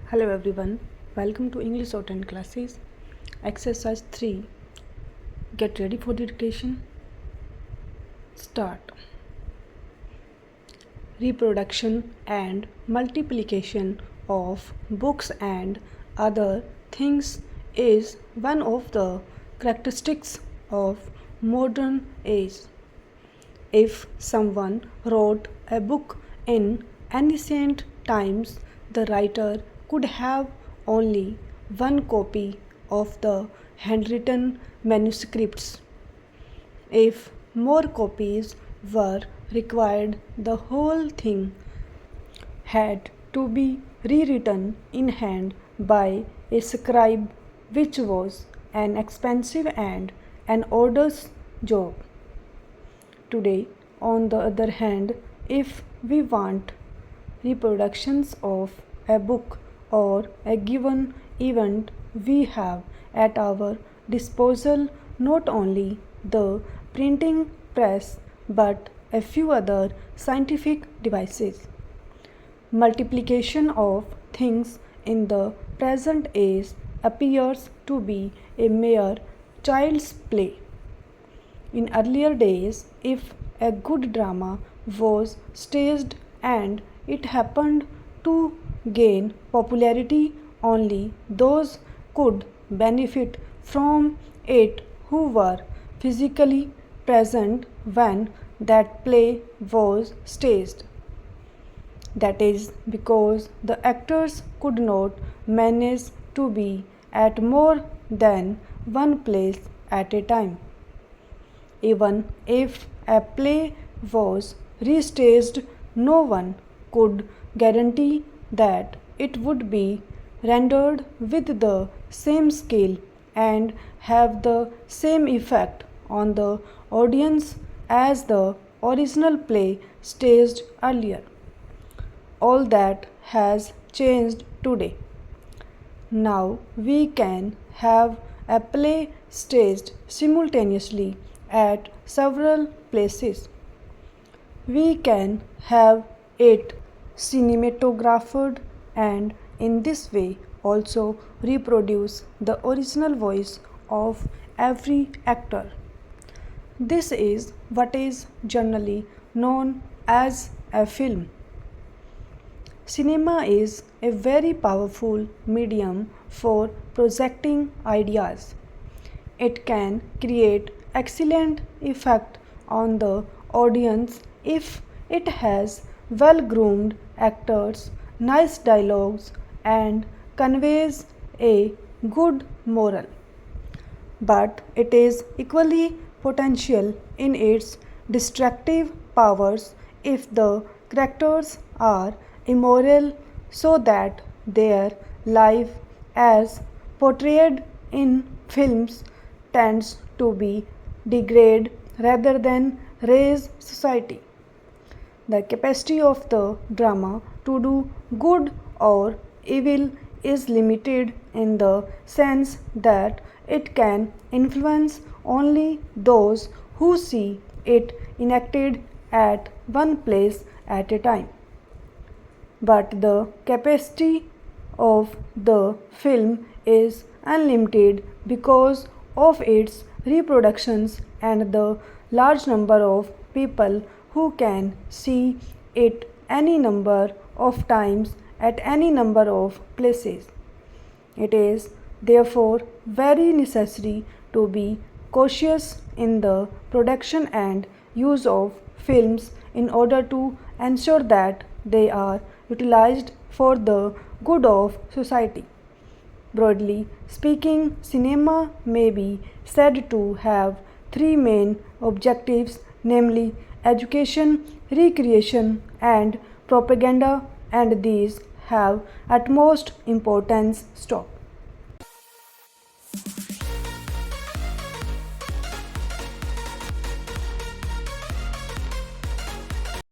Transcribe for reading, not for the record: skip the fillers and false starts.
Hello everyone, welcome to English Shorthand classes. Exercise 3. Get ready for the dictation. Start. Reproduction and multiplication of books and other things is one of the characteristics of modern age. If someone wrote a book in ancient times, the writer could have only one copy of the handwritten manuscripts. If more copies were required, the whole thing had to be rewritten in hand by a scribe, which was an expensive and an arduous job. Today, on the other hand, if we want reproductions of a book or a given event, we have at our disposal not only the printing press but a few other scientific devices. Multiplication of things in the present age appears to be a mere child's play. In earlier days, if a good drama was staged and it happened to gain popularity, only those could benefit from it who were physically present when that play was staged. That is because the actors could not manage to be at more than one place at a time. Even if a play was restaged, no one could guarantee that it would be rendered with the same skill and have the same effect on the audience as the original play staged earlier. All that has changed today. Now we can have a play staged simultaneously at several places. We can have it cinematographed and in this way also reproduce the original voice of every actor. This is what is generally known as a film. Cinema is a very powerful medium for projecting ideas. It can create excellent effect on the audience if it has well-groomed actors, nice dialogues, and conveys a good moral. But it is equally potential in its destructive powers if the characters are immoral, so that their life as portrayed in films tends to be degrade rather than raise society. The capacity of the drama to do good or evil is limited in the sense that it can influence only those who see it enacted at one place at a time. But the capacity of the film is unlimited because of its reproductions and the large number of people who can see it any number of times at any number of places. It is therefore very necessary to be cautious in the production and use of films in order to ensure that they are utilized for the good of society. Broadly speaking, cinema may be said to have three main objectives, namely education, recreation, and propaganda, and these have utmost importance. Stop.